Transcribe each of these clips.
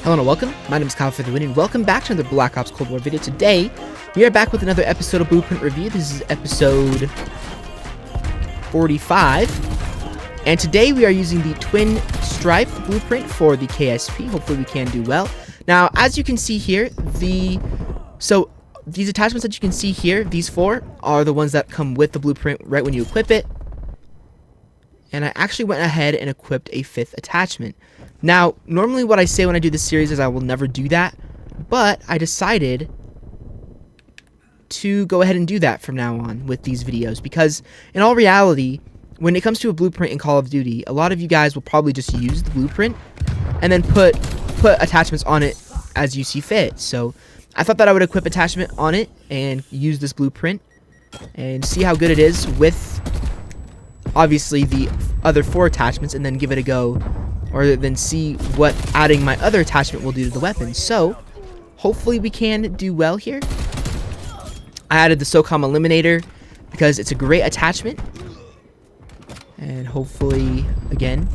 Hello and welcome, my name is Kyle FtW and welcome back to another Black Ops Cold War video. Today, we are back with another episode of Blueprint Review. This is episode 45. And today we are using the Twin Stripe Blueprint for the KSP. Hopefully we can do well. Now, as you can see here, these attachments that you can see here, these four, are the ones that come with the blueprint right when you equip it. And I actually went ahead and equipped a fifth attachment. Now, normally what I say when I do this series is I will never do that, but I decided to go ahead and do that from now on with these videos, because in all reality, when it comes to a blueprint in Call of Duty, a lot of you guys will probably just use the blueprint and then put attachments on it as you see fit. So I thought that I would equip attachment on it and use this blueprint and see how good it is with obviously the other four attachments, and then give it a go, or then see what adding my other attachment will do to the weapon. So hopefully we can do well here. I added the SOCOM Eliminator because it's a great attachment, and hopefully again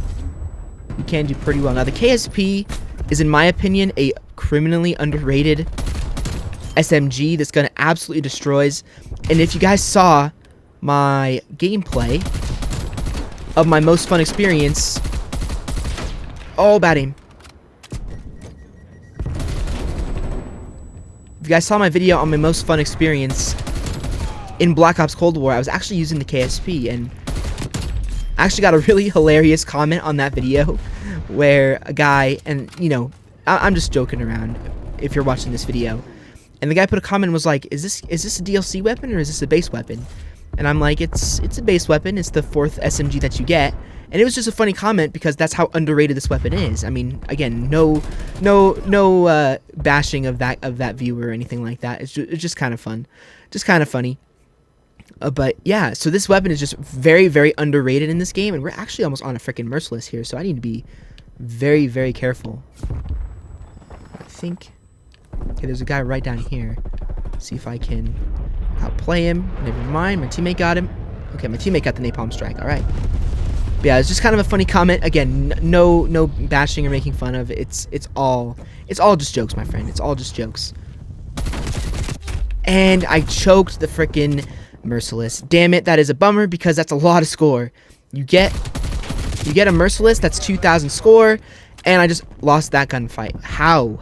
we can do pretty well. Now the KSP is, in my opinion, a criminally underrated SMG that's going to absolutely destroys. And if you guys saw my gameplay of my most fun experience, oh, bad aim. If you guys saw my video on my most fun experience in Black Ops Cold War, I was actually using the KSP, and I actually got a really hilarious comment on that video where a guy, and you know, I'm just joking around if you're watching this video, and the guy put a comment and was like, is this a DLC weapon or is this a base weapon? And I'm like, it's a base weapon. It's the fourth SMG that you get. And it was just a funny comment because that's how underrated this weapon is. I mean, again, no bashing of that viewer or anything like that. It's just kind of fun, just kind of funny. But yeah, so this weapon is just very, very underrated in this game, and we're actually almost on a freaking merciless here, so I need to be very, very careful. I think, okay, there's a guy right down here. Let's see if I can outplay him. Never mind, my teammate got him. Okay, my teammate got the napalm strike. All right. But yeah, it's just kind of a funny comment. Again, no bashing or making fun of. It's all just jokes, my friend. It's all just jokes. And I choked the frickin' merciless. Damn it, that is a bummer because that's a lot of score. You get a merciless, that's 2,000 score, and I just lost that gunfight. How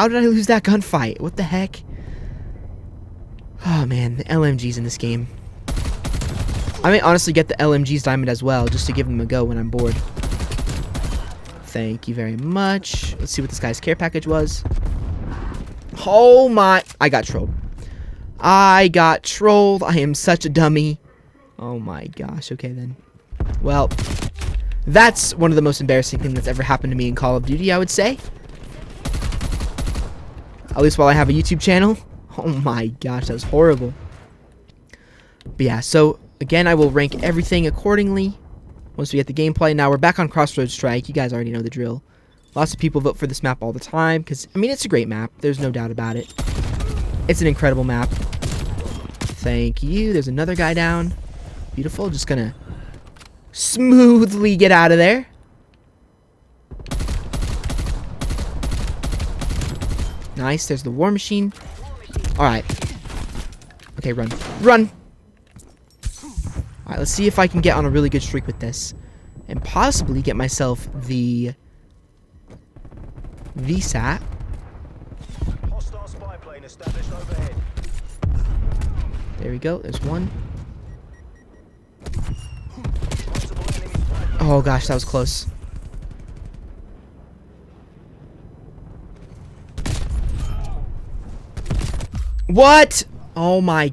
did I lose that gunfight? What the heck? Oh man, the LMGs in this game. I may honestly get the LMG's diamond as well, just to give them a go when I'm bored. Thank you very much. Let's see what this guy's care package was. Oh my, I got trolled. I am such a dummy. Oh my gosh, okay then. Well, that's one of the most embarrassing things that's ever happened to me in Call of Duty, I would say. At least while I have a YouTube channel. Oh my gosh, that was horrible. But yeah, so again, I will rank everything accordingly once we get the gameplay. Now we're back on Crossroads Strike. You guys already know the drill. Lots of people vote for this map all the time because, I mean, it's a great map. There's no doubt about it. It's an incredible map. Thank you. There's another guy down. Beautiful. Just gonna smoothly get out of there. Nice. There's the war machine. Alright. Okay, run. Run! Alright, let's see if I can get on a really good streak with this. And possibly get myself the VSAT. There we go. There's one. Oh gosh, that was close. What? Oh my.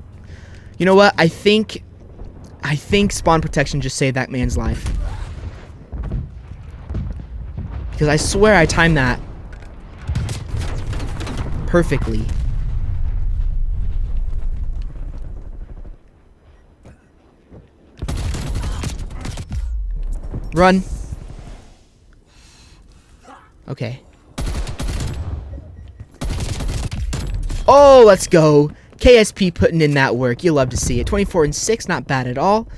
You know what? I think spawn protection just saved that man's life. Because I swear I timed that perfectly. Run. Okay. Oh, let's go. KSP putting in that work. You love to see it. 24 and 6, not bad at all.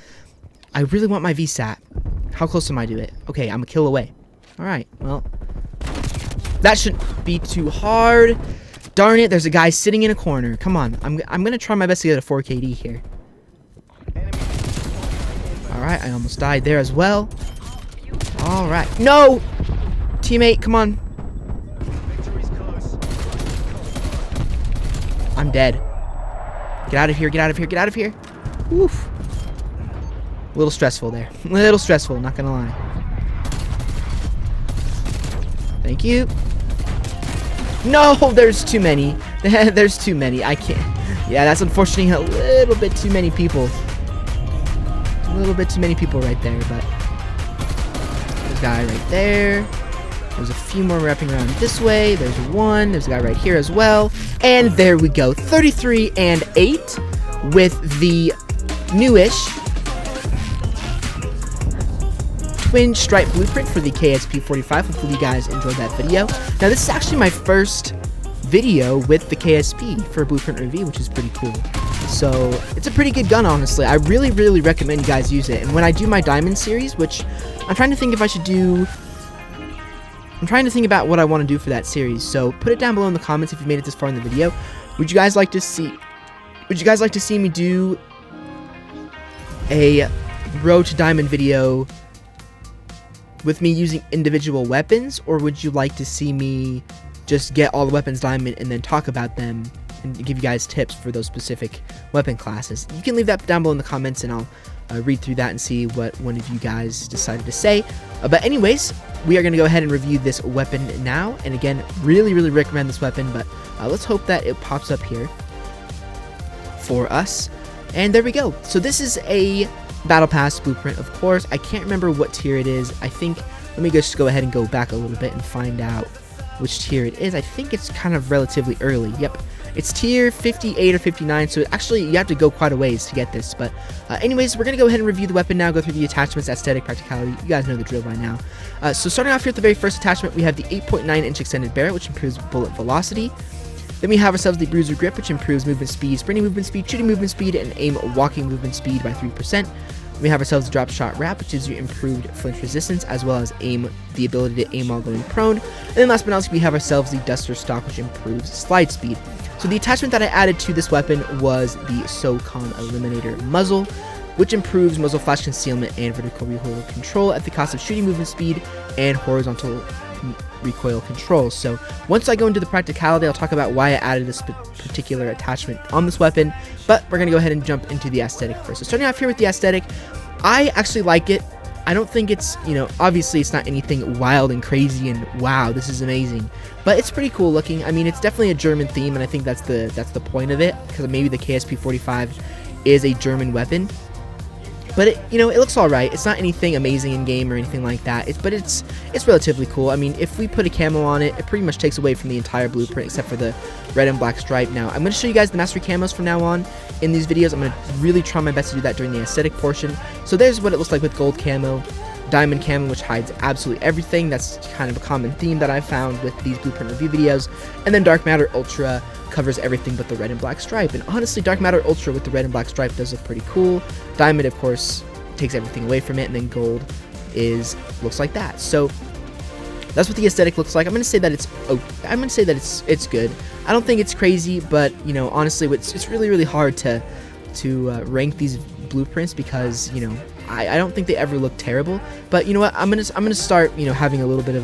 I really want my VSAT. How close am I to it? Okay, I'm a kill away. Alright, well. That shouldn't be too hard. Darn it, there's a guy sitting in a corner. Come on, I'm gonna try my best to get a 4 KD here. Alright, I almost died there as well. Alright. No! Teammate, come on. I'm dead. Get out of here, get out of here, get out of here. Oof. A little stressful there. A little stressful, not gonna lie. Thank you. No, there's too many. There's too many. I can't. Yeah, that's unfortunately a little bit too many people. A little bit too many people right there, but there's a guy right there. There's a few more wrapping around this way. There's one. There's a guy right here as well. And there we go. 33 and 8 with the newish twin stripe blueprint for the KSP-45. Hopefully you guys enjoyed that video. Now this is actually my first video with the KSP for a blueprint review, which is pretty cool. So it's a pretty good gun, honestly. I really recommend you guys use it. And when I do my diamond series, which I'm trying to think if I should do, I'm trying to think about what I want to do for that series. So put it down below in the comments if you made it this far in the video. Would you guys like to see me do a road to diamond video with me using individual weapons, or would you like to see me just get all the weapons diamond and then talk about them and give you guys tips for those specific weapon classes? You can leave that down below in the comments and I'll read through that and see what one of you guys decided to say. But anyways, we are going to go ahead and review this weapon now. And again, really recommend this weapon, but let's hope that it pops up here for us. And there we go. So this is a Battle Pass blueprint, of course. I can't remember what tier it is. I think, let me just go ahead and go back a little bit and find out which tier it is. I think it's kind of relatively early. Yep, it's tier 58 or 59, so actually you have to go quite a ways to get this. But anyways, we're going to go ahead and review the weapon now, go through the attachments, aesthetic, practicality. You guys know the drill by now. So starting off here with the very first attachment, we have the 8.9-inch extended barrel, which improves bullet velocity. Then we have ourselves the Bruiser Grip, which improves movement speed, sprinting movement speed, shooting movement speed, and aim walking movement speed by 3%. We have ourselves the Drop Shot Wrap, which gives you improved flinch resistance, as well as the ability to aim while going prone. And then last but not least, we have ourselves the Duster Stock, which improves slide speed. So the attachment that I added to this weapon was the SOCOM Eliminator Muzzle, which improves muzzle flash concealment and vertical recoil control at the cost of shooting movement speed and horizontal recoil control. So once I go into the practicality, I'll talk about why I added this particular attachment on this weapon, but we're gonna go ahead and jump into the aesthetic first. So starting off here with the aesthetic, I actually like it. I don't think it's, you know, obviously it's not anything wild and crazy and wow, this is amazing, but it's pretty cool looking. I mean, it's definitely a German theme, and I think that's the point of it, because maybe the KSP-45 is a German weapon. But it, you know, it looks all right. It's not anything amazing in game or anything like that. But it's relatively cool. I mean, if we put a camo on it, it pretty much takes away from the entire blueprint except for the red and black stripe. Now, I'm going to show you guys the mastery camos from now on in these videos. I'm going to really try my best to do that during the aesthetic portion. So there's what it looks like with gold camo, diamond camo, which hides absolutely everything. That's kind of a common theme that I've found with these blueprint review videos. And then dark matter ultra covers everything but the red and black stripe. And honestly, dark matter ultra with the red and black stripe does look pretty cool. Diamond, of course, takes everything away from it, and then gold looks like that. So that's what the aesthetic looks like. I'm gonna say that it's good. I don't think it's crazy, but you know, honestly, it's really hard to rank these blueprints because, you know, I don't think they ever look terrible. But you know what? I'm gonna start, you know, having a little bit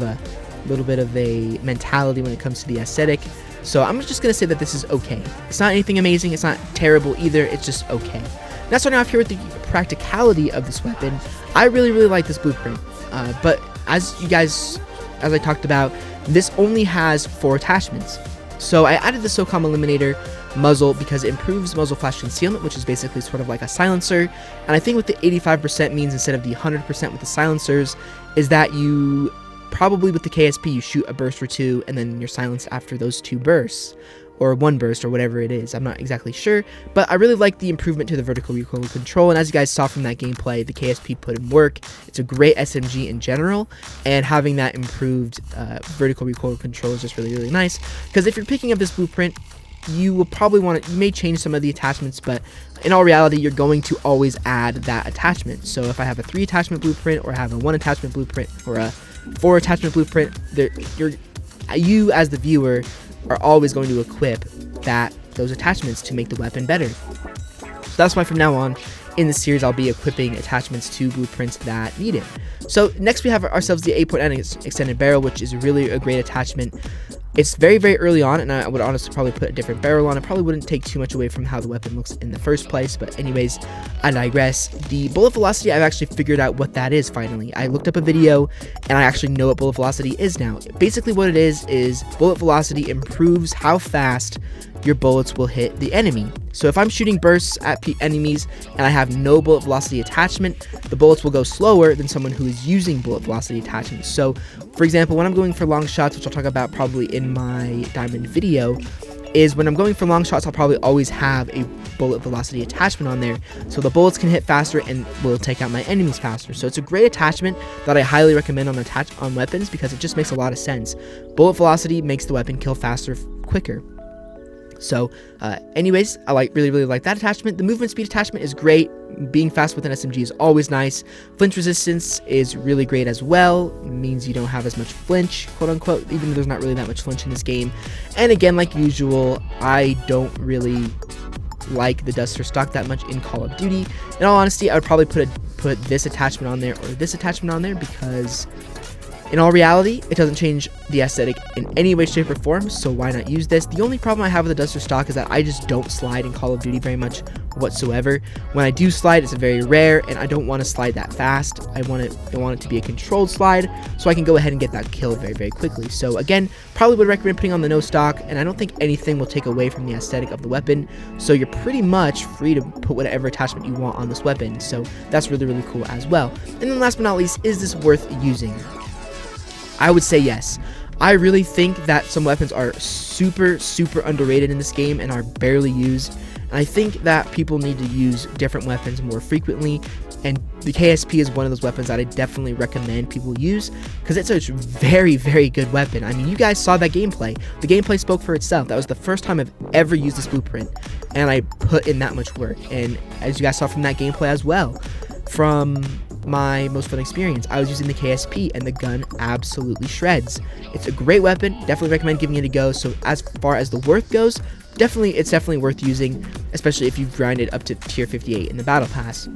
of a mentality when it comes to the aesthetic. So I'm just going to say that this is okay. It's not anything amazing. It's not terrible either. It's just okay. Now starting off here with the practicality of this weapon, I really like this blueprint. But as I talked about, this only has 4 attachments. So I added the SOCOM Eliminator muzzle because it improves muzzle flash concealment, which is basically sort of like a silencer. And I think what the 85% means instead of the 100% with the silencers is that you probably with the KSP you shoot a burst or 2 and then you're silenced after those 2 bursts, or 1 burst, or whatever it is. I'm not exactly sure, but I really like the improvement to the vertical recoil control, and as you guys saw from that gameplay, the KSP put in work. It's a great SMG in general, and having that improved vertical recoil control is just really nice, because if you're picking up this blueprint, you will probably want to, you may change some of the attachments, but in all reality, you're going to always add that attachment. So if I have a 3 attachment blueprint, or I have a 1 attachment blueprint, or a 4 attachment blueprint, you're you as the viewer are always going to equip those attachments to make the weapon better. So that's why from now on in the series I'll be equipping attachments to blueprints that need it. So next we have ourselves the 8.9 extended barrel, which is really a great attachment. It's very, very early on, and I would honestly probably put a different barrel on. It probably wouldn't take too much away from how the weapon looks in the first place, but anyways, I digress. The bullet velocity, I've actually figured out what that is finally. I looked up a video, and I actually know what bullet velocity is now. Basically what it is bullet velocity improves how fast your bullets will hit the enemy. So if I'm shooting bursts at enemies and I have no bullet velocity attachment, the bullets will go slower than someone who is using bullet velocity attachments. So for example, when I'm going for long shots, which I'll talk about probably in my diamond video, is when I'm going for long shots, I'll probably always have a bullet velocity attachment on there, so the bullets can hit faster and will take out my enemies faster. So it's a great attachment that I highly recommend on weapons because it just makes a lot of sense. Bullet velocity makes the weapon kill faster, quicker. So anyways, I really like that attachment. The movement speed attachment is great. Being fast with an SMG is always nice. Flinch resistance is really great as well. It means you don't have as much flinch, quote unquote, even though there's not really that much flinch in this game. And again, like usual, I don't really like the Duster stock that much in Call of Duty. In all honesty, I would probably put this attachment on there or this attachment on there because in all reality, it doesn't change the aesthetic in any way, shape, or form, so why not use this? The only problem I have with the Duster stock is that I just don't slide in Call of Duty very much whatsoever. When I do slide, it's very rare, and I don't want to slide that fast. I want it to be a controlled slide, so I can go ahead and get that kill very, very quickly. So again, probably would recommend putting on the no stock, and I don't think anything will take away from the aesthetic of the weapon, so you're pretty much free to put whatever attachment you want on this weapon, so that's really, really cool as well. And then last but not least, is this worth using? I would say yes. I really think that some weapons are super, super underrated in this game and are barely used. And I think that people need to use different weapons more frequently. And the KSP is one of those weapons that I definitely recommend people use because it's a very, very good weapon. I mean, you guys saw that gameplay. The gameplay spoke for itself. That was the first time I've ever used this blueprint. And I put in that much work. And as you guys saw from that gameplay as well, from my most fun experience, I was using the KSP and the gun absolutely shreds. It's a great weapon, definitely recommend giving it a go. So as far as the worth goes, it's definitely worth using, especially if you've grinded up to tier 58 in the battle pass.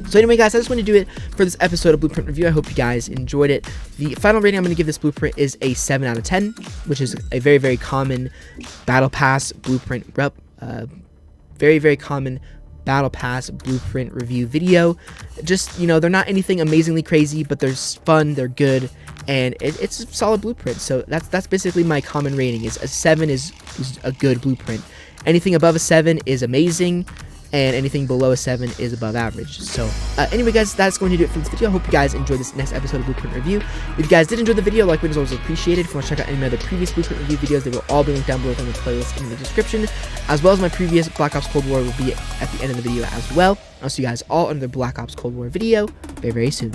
So anyway guys, I just want to do it for this episode of Blueprint Review. I hope you guys enjoyed it. The final rating I'm going to give this blueprint is a 7 out of 10, which is a very, very common battle pass blueprint very, very common battle pass blueprint review video. Just, you know, they're not anything amazingly crazy, but they're fun, they're good, and it's a solid blueprint. So that's basically my common rating. Is a 7 is a good blueprint. Anything above a 7 is amazing, and anything below a 7 is above average. So anyway guys, that's going to do it for this video. I hope you guys enjoyed this next episode of Blueprint Review. If you guys did enjoy the video, like is always appreciated. If you want to check out any other previous Blueprint Review videos, they will all be linked down below in the playlist in the description, as well as my previous Black Ops Cold War will be at the end of the video as well. I'll see you guys all in the Black Ops Cold War video very, very soon.